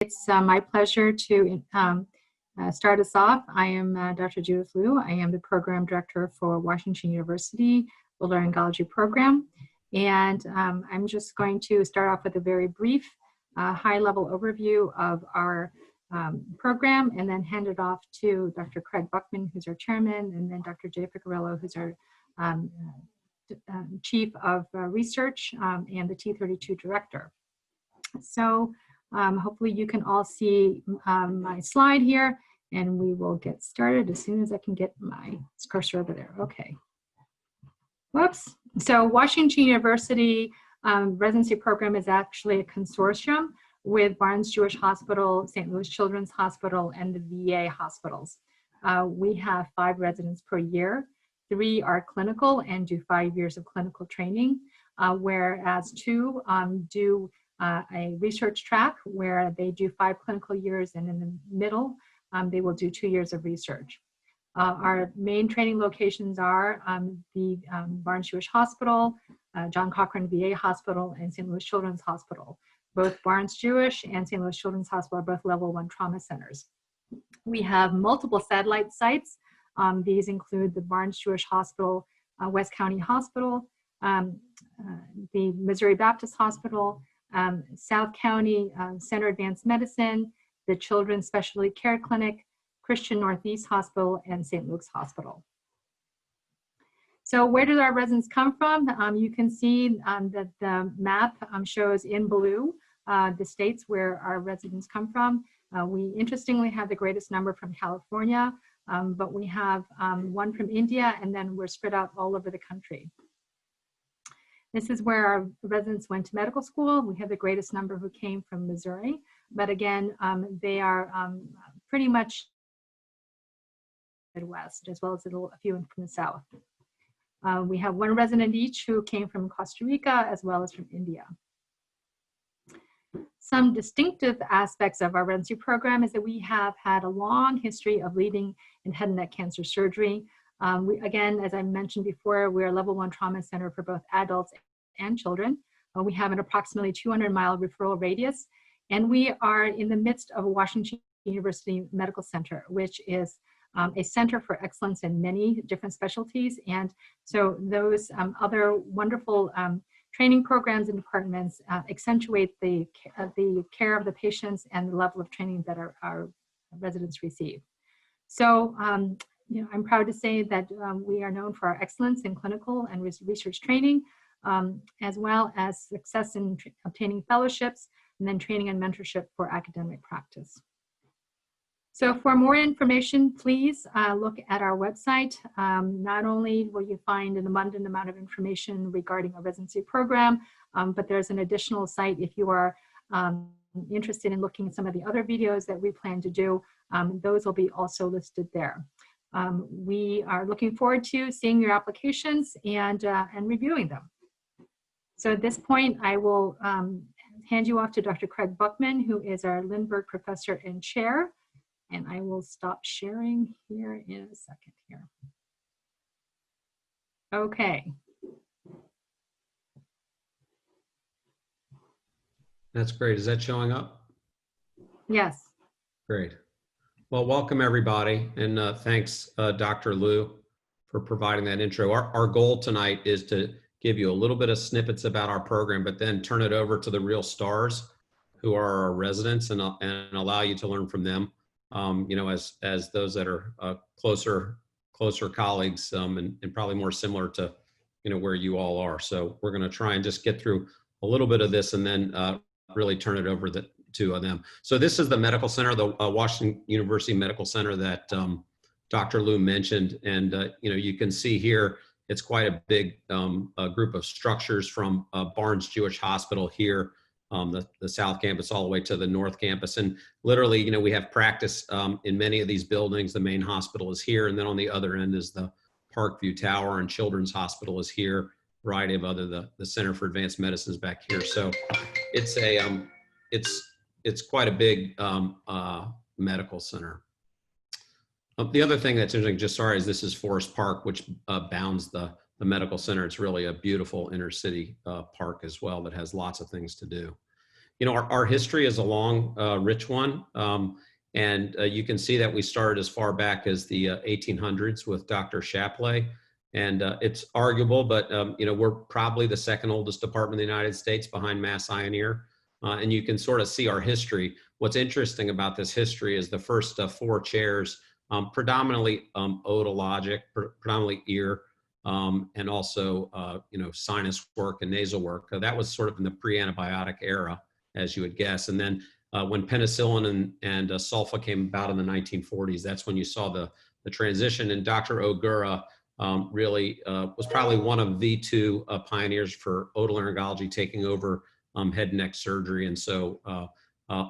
It's my pleasure to start us off. I am Dr. Judith Liu. I am the Program Director for Washington University Otolaryngology Program. And I'm just going to start off with a very brief high-level overview of our program and then hand it off to Dr. Craig Buckman, who's our chairman, and then Dr. Jay Picarillo, who's our Chief of Research and the T32 Director. So hopefully you can all see my slide here, and we will get started as soon as I can get my cursor over there. Okay. Whoops. So Washington University Residency Program is actually a consortium with Barnes-Jewish Hospital, St. Louis Children's Hospital, and the VA hospitals. We have 5 residents per year. 3 are clinical and do 5 years of clinical training, whereas 2 do a research track where they do 5 clinical years, and in the middle, they will do 2 years of research. Our main training locations are the Barnes-Jewish Hospital, John Cochrane VA Hospital, and St. Louis Children's Hospital. Both Barnes-Jewish and St. Louis Children's Hospital are both level 1 trauma centers. We have multiple satellite sites. These include the Barnes-Jewish Hospital, West County Hospital, the Missouri Baptist Hospital, South County Center Advanced Medicine, the Children's Specialty Care Clinic, Christian Northeast Hospital, and St. Luke's Hospital. So where do our residents come from? You can see that the map shows in blue the states where our residents come from. We interestingly have the greatest number from California, but we have 1 from India, and then we're spread out all over the country. This is where our residents went to medical school. We have the greatest number who came from Missouri, but again, they are pretty much Midwest, as well as a few from the South. We have 1 resident each who came from Costa Rica, as well as from India. Some distinctive aspects of our residency program is that we have had a long history of leading in head and neck cancer surgery. Again, as I mentioned before, we're a level 1 trauma center for both adults and children. We have an approximately 200-mile referral radius, and we are in the midst of a Washington University Medical Center, which is a center for excellence in many different specialties. And so those other wonderful training programs and departments accentuate the care of the patients and the level of training that our residents receive. So you know, I'm proud to say that we are known for our excellence in clinical and research training, as well as success in obtaining fellowships, and then training and mentorship for academic practice. So for more information, please look at our website. Not only will you find an abundant amount of information regarding our residency program, but there's an additional site if you are interested in looking at some of the other videos that we plan to do. Those will be also listed there. We are looking forward to seeing your applications and reviewing them. So at this point, I will hand you off to Dr. Craig Buckman, who is our Lindbergh Professor and Chair. And I will stop sharing here in a second here. Okay. That's great. Is that showing up? Yes. Great. Well, welcome everybody. And thanks, Dr. Liu, for providing that intro. Our goal tonight is to give you a little bit of snippets about our program, but then turn it over to the real stars who are our residents and allow you to learn from them. You know, as those that are closer colleagues and probably more similar to, you know, where you all are. So we're going to try and just get through a little bit of this and then really turn it over to them. So this is the medical center, the Washington University Medical Center that Dr. Liu mentioned. And, you know, you can see here, it's quite a big group of structures from Barnes-Jewish Hospital here, the South Campus all the way to the North Campus. And literally, you know, we have practice in many of these buildings. The main hospital is here. And then on the other end is the Parkview Tower, and Children's Hospital is here. A variety of other, the Center for Advanced Medicine is back here. So it's a, it's quite a big medical center. The other thing that's interesting, just sorry, is this is Forest Park, which bounds the medical center. It's really a beautiful inner city park as well that has lots of things to do. you know, our history is a long, rich one. And you can see that we started as far back as the 1800s with Dr. Shapley. And it's arguable, but, you know, we're probably the second oldest department in the United States behind Mass Eye and Ear. And you can sort of see our history. What's interesting about this history is the first 4 chairs, predominantly otologic, predominantly ear, and also, you know, sinus work and nasal work. That was sort of in the pre-antibiotic era, as you would guess. And then when penicillin and sulfa came about in the 1940s, that's when you saw the transition. And Dr. Ogura really was probably one of the 2 pioneers for otolaryngology taking over head and neck surgery. And so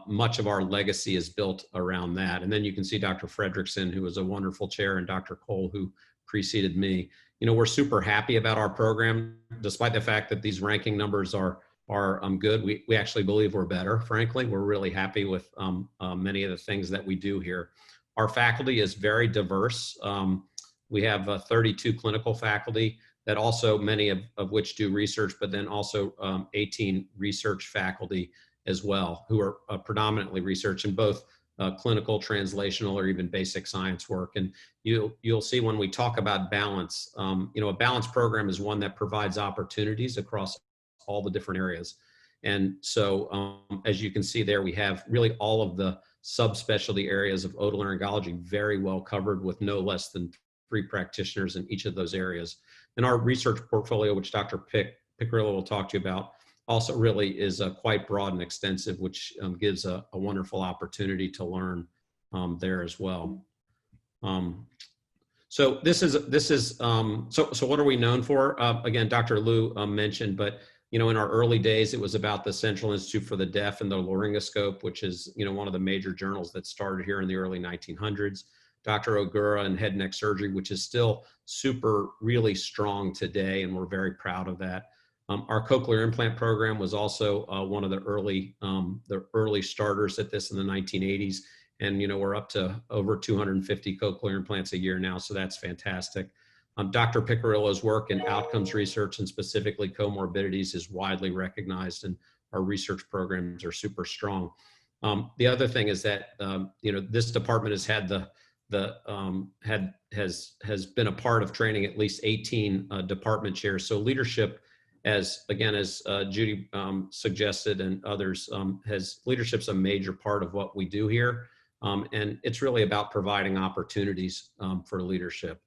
much of our legacy is built around that. And then you can see Dr. Fredrickson, who was a wonderful chair, and Dr. Cole, who preceded me. You know, we're super happy about our program, despite the fact that these ranking numbers are good. We actually believe we're better, frankly. We're really happy with many of the things that we do here. Our faculty is very diverse. We have 32 clinical faculty that also, many of which do research, but then also 18 research faculty as well, who are predominantly research in both clinical, translational, or even basic science work. And you'll see when we talk about balance, you know, a balanced program is one that provides opportunities across all the different areas. And so as you can see there, we have really all of the subspecialty areas of otolaryngology very well covered, with no less than 3 practitioners in each of those areas. And our research portfolio, which Dr. Piccirillo will talk to you about, also really is quite broad and extensive, which gives a wonderful opportunity to learn there as well. So this is so what are we known for? Again, Dr. Liu mentioned, but you know, in our early days, it was about the Central Institute for the Deaf and the Laryngoscope, which is, you know, one of the major journals that started here in the early 1900s. Dr. Ogura and head and neck surgery, which is still really strong today, and we're very proud of that. Our cochlear implant program was also one of the early starters at this in the 1980s. And, you know, we're up to over 250 cochlear implants a year now, so that's fantastic. Dr. Piccirillo's work in outcomes research and specifically comorbidities is widely recognized, and our research programs are super strong. The other thing is that, you know, this department has had has been a part of training at least 18 department chairs. So leadership, as Judy suggested and others, leadership's a major part of what we do here. And it's really about providing opportunities for leadership.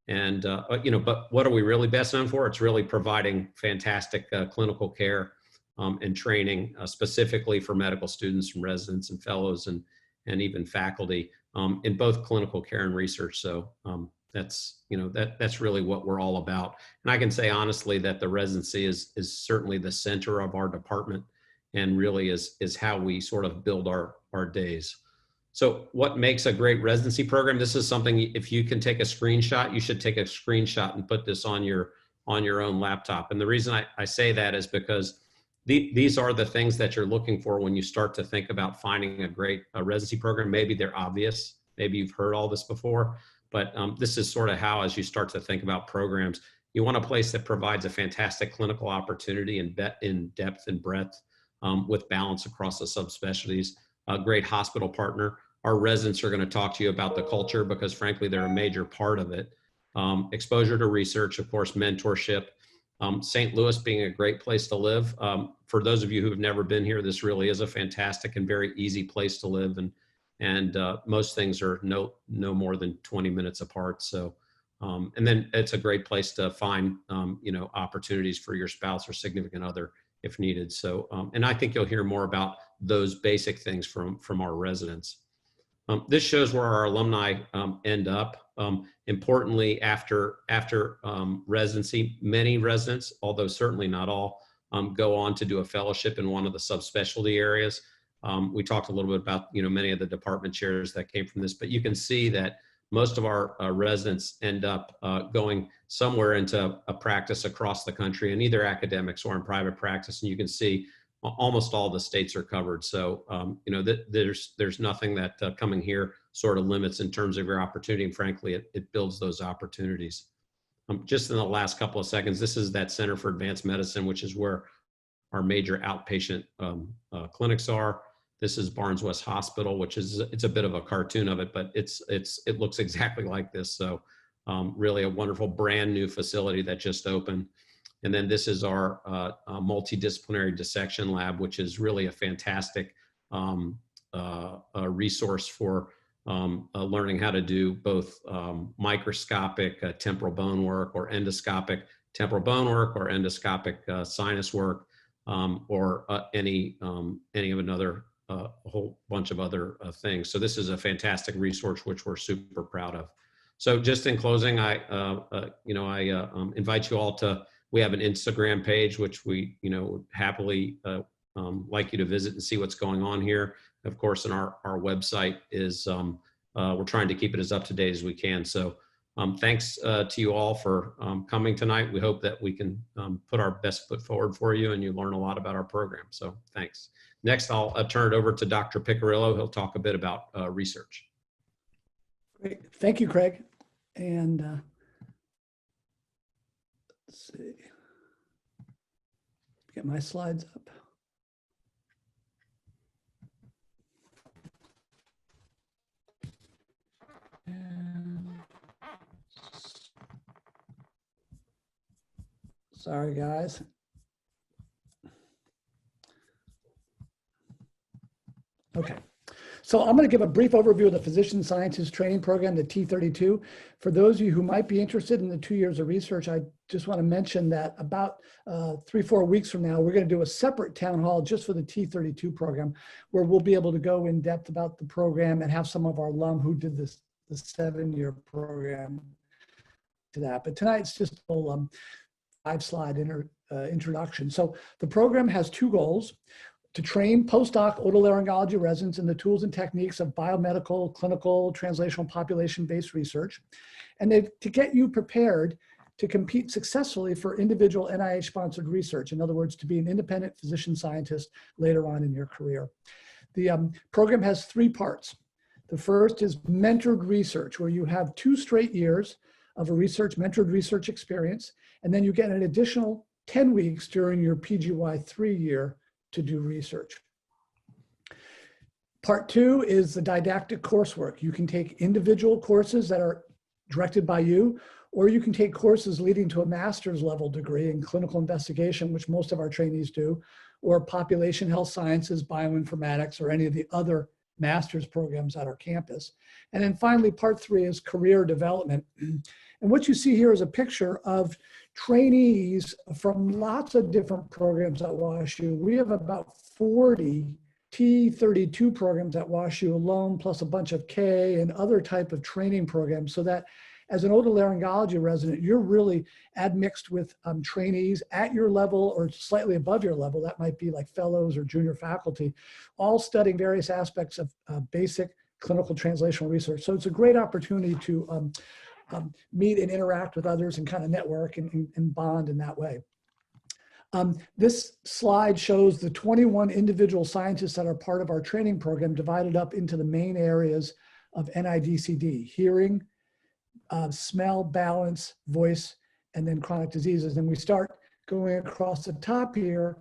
And, you know, but what are we really best known for? It's really providing fantastic clinical care and training specifically for medical students and residents and fellows and even faculty in both clinical care and research. So that's, you know, that's really what we're all about. And I can say honestly that the residency is certainly the center of our department, and really is how we sort of build our days. So what makes a great residency program? This is something, if you can take a screenshot, you should take a screenshot and put this on your own laptop. And the reason I say that is because these are the things that you're looking for when you start to think about finding a great residency program. Maybe they're obvious, maybe you've heard all this before, but this is sort of how, as you start to think about programs, you want a place that provides a fantastic clinical opportunity in depth and breadth with balance across the subspecialties, a great hospital partner. Our residents are going to talk to you about the culture because frankly, they're a major part of it. Exposure to research, of course, mentorship. St. Louis being a great place to live. For those of you who have never been here, this really is a fantastic and very easy place to live. And most things are no more than 20 minutes apart. So, and then it's a great place to find, you know, opportunities for your spouse or significant other if needed. So, and I think you'll hear more about those basic things from our residents. This shows where our alumni end up. Importantly, after residency, many residents, although certainly not all, go on to do a fellowship in one of the subspecialty areas. We talked a little bit about, you know, many of the department chairs that came from this, but you can see that most of our residents end up going somewhere into a practice across the country in either academics or in private practice. And you can see almost all the states are covered. So, you know, there's nothing that coming here sort of limits in terms of your opportunity. And frankly, it builds those opportunities. Just in the last couple of seconds, this is that Center for Advanced Medicine, which is where our major outpatient clinics are. This is Barnes West Hospital, which is, it's a bit of a cartoon of it, but it looks exactly like this. So really a wonderful brand new facility that just opened. And then this is our multidisciplinary dissection lab, which is really a fantastic resource for learning how to do both microscopic temporal bone work or endoscopic temporal bone work or endoscopic sinus work or any of another a whole bunch of other things. So this is a fantastic resource, which we're super proud of. So just in closing, I invite you all to, we have an Instagram page, which we, happily like you to visit and see what's going on here. Of course, and our website is, we're trying to keep it as up to date as we can. So thanks to you all for coming tonight. We hope that we can put our best foot forward for you and you learn a lot about our program. So thanks. Next, I'll turn it over to Dr. Piccirillo. He'll talk a bit about research. Great. Thank you, Craig. And let's see, get my slides up. And sorry, guys. Okay. So I'm going to give a brief overview of the Physician Scientist Training Program, the T32. For those of you who might be interested in the 2 years of research, I just want to mention that about 3-4 weeks from now, we're going to do a separate town hall just for the T32 program, where we'll be able to go in depth about the program and have some of our alum who did the 7-year program to that. But tonight's just a 5-slide introduction. So the program has 2 goals: to train postdoc otolaryngology residents in the tools and techniques of biomedical, clinical, translational, population-based research, and to get you prepared to compete successfully for individual NIH-sponsored research. In other words, to be an independent physician scientist later on in your career. The program has 3 parts. The first is mentored research, where you have 2 straight years of a mentored research experience, and then you get an additional 10 weeks during your PGY 3-year to do research. Part 2 is the didactic coursework. You can take individual courses that are directed by you, or you can take courses leading to a master's level degree in clinical investigation, which most of our trainees do, or population health sciences, bioinformatics, or any of the other master's programs at our campus. And then finally, part 3 is career development. And what you see here is a picture of trainees from lots of different programs at WashU. We have about 40 T32 programs at WashU alone, plus a bunch of K and other type of training programs, so that as an otolaryngology resident, you're really admixed with trainees at your level or slightly above your level. That might be like fellows or junior faculty, all studying various aspects of basic clinical translational research. So it's a great opportunity to meet and interact with others and kind of network and bond in that way. This slide shows the 21 individual scientists that are part of our training program divided up into the main areas of NIDCD: hearing, smell, balance, voice, and then chronic diseases. And we start going across the top here,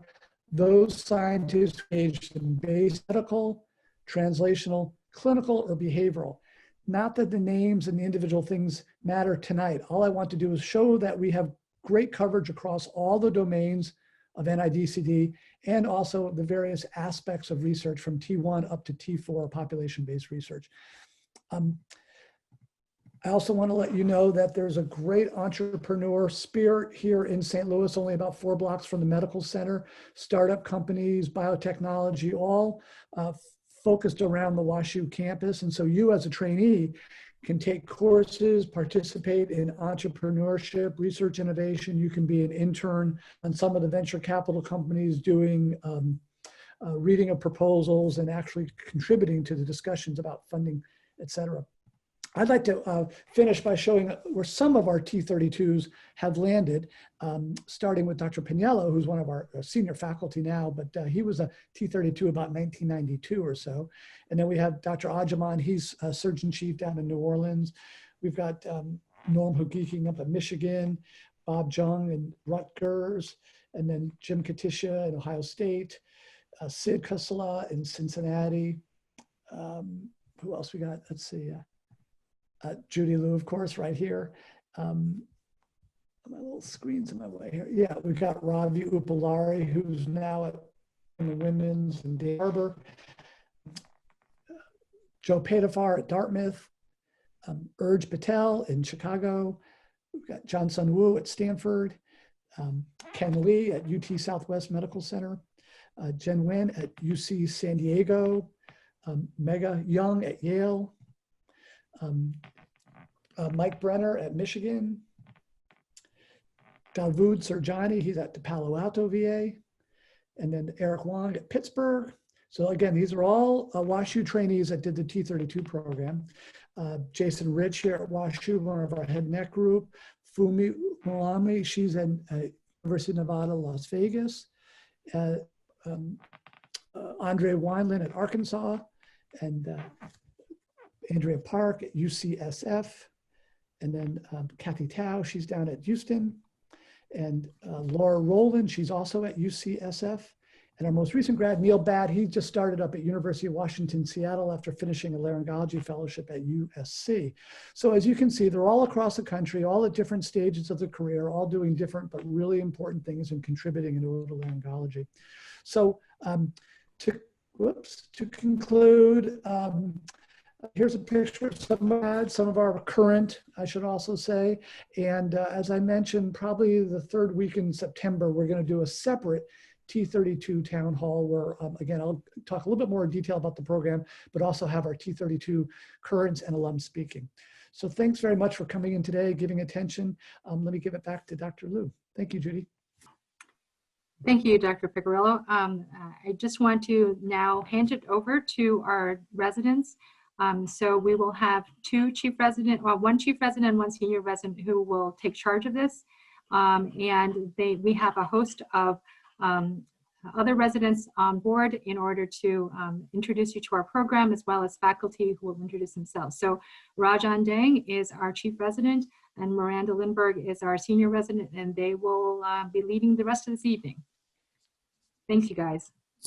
those scientists engaged in basic medical, translational, clinical, or behavioral. Not that the names and the individual things matter tonight. All I want to do is show that we have great coverage across all the domains of NIDCD and also the various aspects of research from T1 up to T4 population-based research. I also want to let you know that there's a great entrepreneur spirit here in St. Louis, only about 4 blocks from the medical center. Startup companies, biotechnology, all focused around the WashU campus. And so you as a trainee can take courses, participate in entrepreneurship, research innovation. You can be an intern on some of the venture capital companies doing reading of proposals and actually contributing to the discussions about funding, et cetera. I'd like to finish by showing where some of our T32s have landed, starting with Dr. Piniello, who's one of our senior faculty now, but he was a T32 about 1992 or so. And then we have Dr. Ajaman, he's a Surgeon Chief down in New Orleans. We've got Norm Hugiking up at Michigan, Bob Jung and Rutgers, and then Jim Katisha in Ohio State, Sid Kusala in Cincinnati. Who else we got? Let's see. Judy Liu, of course, right here. My little screen's in my way here. Yeah, we've got Ravi Upalari, who's now in the women's, and Dave Harbour. Joe Padafar at Dartmouth. Urj Patel in Chicago. We've got John Sun Wu at Stanford. Ken Lee at UT Southwest Medical Center. Jen Nguyen at UC San Diego. Mega Young at Yale. Mike Brenner at Michigan. Davud Serjani, he's at the Palo Alto VA. And then Eric Wong at Pittsburgh. So again, these are all WashU trainees that did the T32 program. Jason Rich here at WashU, one of our head and neck group. Fumi Mulami, she's at University of Nevada, Las Vegas. Andre Wineland at Arkansas. And Andrea Park at UCSF. And then Kathy Tao, she's down at Houston. And Laura Rowland, she's also at UCSF. And our most recent grad, Neil Badd, he just started up at University of Washington, Seattle after finishing a laryngology fellowship at USC. So as you can see, they're all across the country, all at different stages of the career, all doing different but really important things and contributing into otolaryngology. So to conclude, here's a picture of some of our current, I should also say. And as I mentioned, probably the third week in September, we're going to do a separate T32 town hall where, again, I'll talk a little bit more in detail about the program, but also have our T32 currents and alums speaking. So thanks very much for coming in today, giving attention. Let me give it back to Dr. Liu. Thank you, Judy. Thank you, Dr. Picarillo. I just want to now hand it over to our residents. So we will have one chief resident and one senior resident who will take charge of this. And we have a host of other residents on board in order to introduce you to our program, as well as faculty who will introduce themselves. So Rajan Dang is our chief resident, and Miranda Lindberg is our senior resident, and they will be leading the rest of this evening. Thanks, you guys.